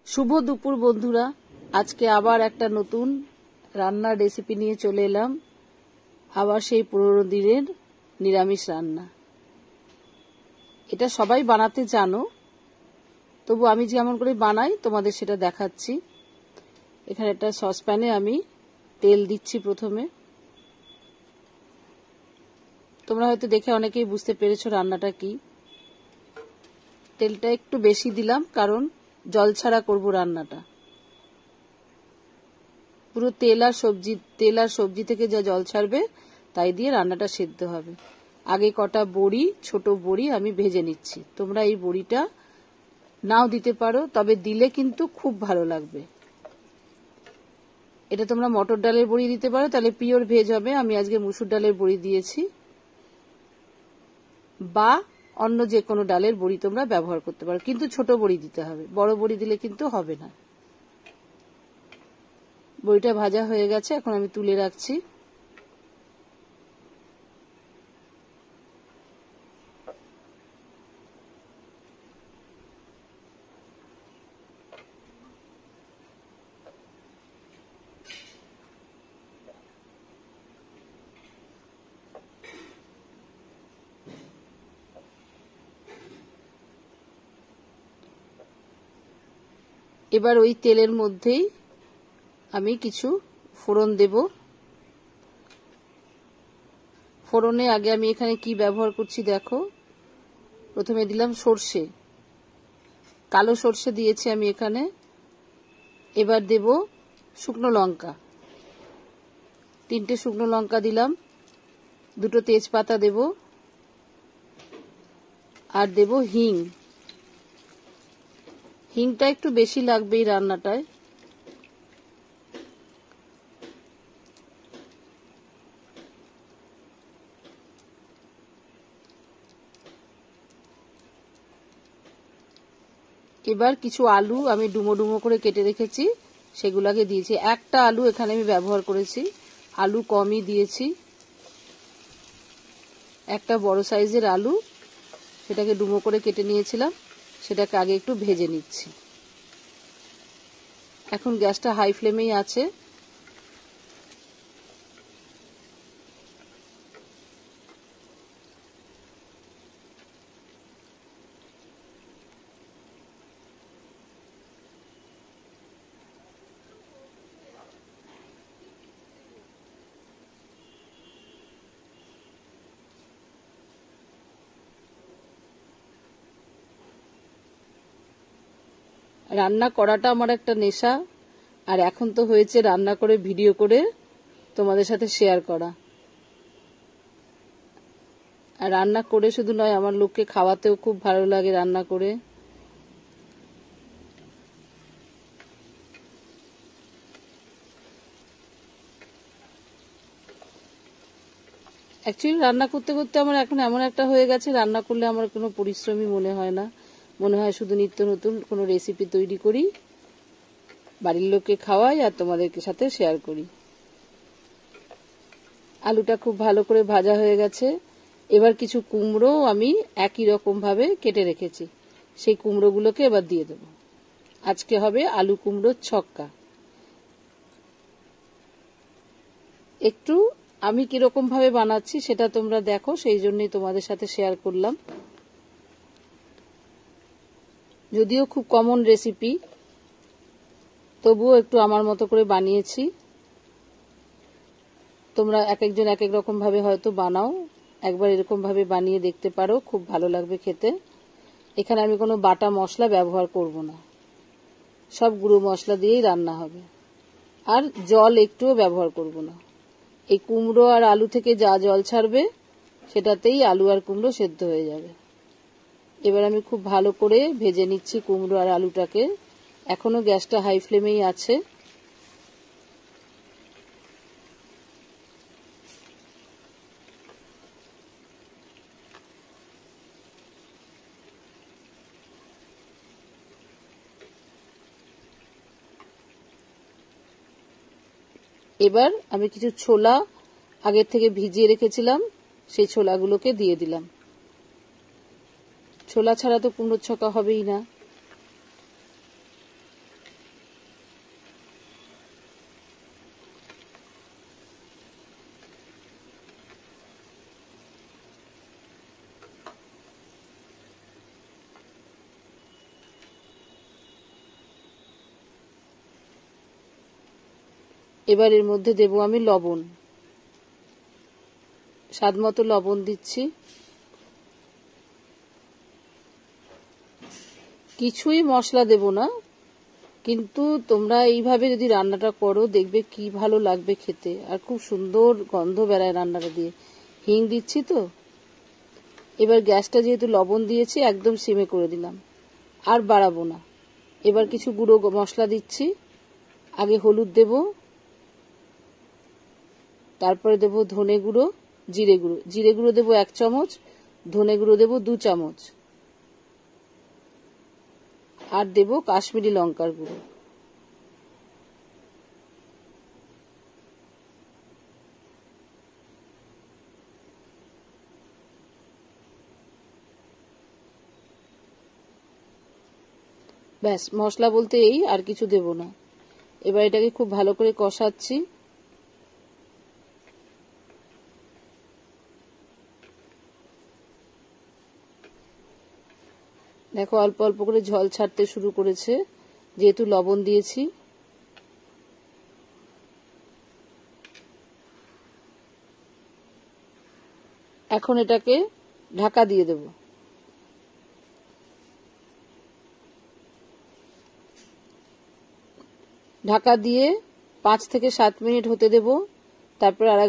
শুভ দুপুর বন্ধুরা, আজকে আবার একটা নতুন রান্নার রেসিপি নিয়ে চলে এলাম। আবার সেই পুরনো দিনের নিরামিষ রান্না। এটা সবাই বানাতে জানো, তবু আমি যেমন করে বানাই তোমাদের সেটা দেখাচ্ছি। এখানে একটা সসপ্যানে আমি তেল দিচ্ছি প্রথমে। তোমরা হয়তো দেখে অনেকেই বুঝতে পেরেছো রান্নাটা কি। তেলটা একটু বেশি দিলাম কারণ জল ছাড়া করব রান্নাটা। পুরো তেল আর সবজি থেকে যা জল ছাড়বে তাই দিয়ে রান্নাটা সেদ্ধ হবে। আগে কটা বড়ি, ছোট বড়ি আমি ভেজে নিচ্ছি। তোমরা এই বড়িটা নাও দিতে পারো, তবে দিলে কিন্তু খুব ভালো লাগবে। এটা তোমরা মটর ডালের বড়ি দিতে পারো, তাহলে পিওর ভেজ হবে। আমি আজকে মুসুর ডালের বড়ি দিয়েছি, বা অন্য যে কোনো ডালের বড়ি তোমরা ব্যবহার করতে পারো, কিন্তু ছোট বড়ি দিতে হবে, বড় বড়ি দিলে কিন্তু হবে না। বড়িটা ভাজা হয়ে গেছে, এখন আমি তুলে রাখছি। এবার ওই তেলের মধ্যেই আমি কিছু ফোড়ন দেব। ফোড়নে আগে আমি এখানে কি ব্যবহার করছি দেখো। প্রথমে দিলাম সর্ষে, কালো সর্ষে দিয়েছি আমি এখানে। এবার দেব শুকনো লঙ্কা, 3টে শুকনো লঙ্কা দিলাম। 2টো তেজপাতা দেব, আর দেব হিং। হিংটা একটু বেশি লাগবে এই রান্নাটায়। এবার কিছু আলু আমি ডুমো ডুমো করে কেটে রেখেছি, সেগুলাকে দিয়েছি। একটা আলু এখানে আমি ব্যবহার করেছি, আলু কমই দিয়েছি। একটা বড় সাইজের আলু, সেটাকে ডুমো করে কেটে নিয়েছিলাম, সেটাকে আগে একটু ভেজে নিচ্ছি। এখন গ্যাসটা হাই ফ্লেমেই আছে। রান্না করাটা আমার একটা নেশা, আর এখন তো হয়েছে রান্না করে ভিডিও করে তোমাদের সাথে শেয়ার করা। আর রান্না করে শুধু নয়, আমার লোককে খাওয়াতেও খুব ভালো লাগে রান্না করে। অ্যাকচুয়ালি রান্না করতে করতে আমার এখন এমন একটা হয়ে গেছে, রান্না করলে আমার কোনো পরিশ্রমই মনে হয় না। মনে হয় শুধু নিত্য নতুন কোনো রেসিপি তৈরি করি, বাড়ির লোককে খাওয়াই আর তোমাদেরকে সাথে শেয়ার করি। আলুটা খুব ভালো করে ভাজা হয়ে গেছে। এবার কিছু কুমড়ো আমি একই রকম ভাবে কেটে রেখেছি, সেই কুমড়োগুলোকে এবার দিয়ে দেবো। আজকে হবে আলু কুমড়োর ছক্কা। একটু আমি কিরকম ভাবে বানাচ্ছি সেটা তোমরা দেখো, সেই জন্যই তোমাদের সাথে শেয়ার করলাম। যদিও খুব কমন রেসিপি, তবুও একটু আমার মতো করে বানিয়েছি। তোমরা এক একজন এক এক রকম ভাবে হয়তো বানাও, একবার এরকম ভাবে বানিয়ে দেখতে পারো, খুব ভালো লাগবে খেতে। এখানে আমি কোনো বাটা মশলা ব্যবহার করব না, সব গুঁড়ো মশলা দিয়েই রান্না হবে। আর জল একটুও ব্যবহার করব না। এই কুমড়ো আর আলু থেকে যা জল ছাড়বে সেটাতেই আলু আর কুমড়ো সেদ্ধ হয়ে যাবে। এবার আমি খুব ভালো করে ভেজে নিচ্ছি কুমড়ো আর আলুটাকে। এখনো গ্যাসটা হাই ফ্লেমেই আছে। এবার আমি কিছু ছোলা আগের থেকে ভিজিয়ে রেখেছিলাম, সেই ছোলাগুলোকে দিয়ে দিলাম। ছোলা ছাড়া তো কুমড়োর ছক্কা হবেই না। এবার এর মধ্যে দেব আমি লবণ, স্বাদ মতো লবণ দিচ্ছি। কিছুই মশলা দেব না, কিন্তু তোমরা এইভাবে যদি রান্নাটা করো দেখবে কি ভালো লাগবে খেতে, আর খুব সুন্দর গন্ধ বেরায় রান্নাটা দিয়ে। হিং দিচ্ছি তো। এবার গ্যাসটা যেহেতু লবণ দিয়েছি একদম সিমে করে দিলাম, আর বাড়াবো না। এবার কিছু গুঁড়ো মশলা দিচ্ছি। আগে হলুদ দেব, তারপরে দেব ধনে গুঁড়ো, জিরে গুঁড়ো। জিরে গুঁড়ো দেবো 1 চামচ, ধনে গুঁড়ো দেবো 2 চামচ, আর দেব কাশ্মীরি লঙ্কার গুঁড়ো। ব্যাস, মশলা বলতে এই, আর কিছু দেব না। এবার এটাকে খুব ভালো করে কষাচ্ছি। দেখো অল্প অল্প করে ঝোল ছাড়তে শুরু করেছে, যেহেতু লবণ দিয়েছি। এখন এটাকে ঢাকা দিয়ে দেব। ঢাকা দিয়ে 5 থেকে 7 মিনিট হতে দেব। তারপর আর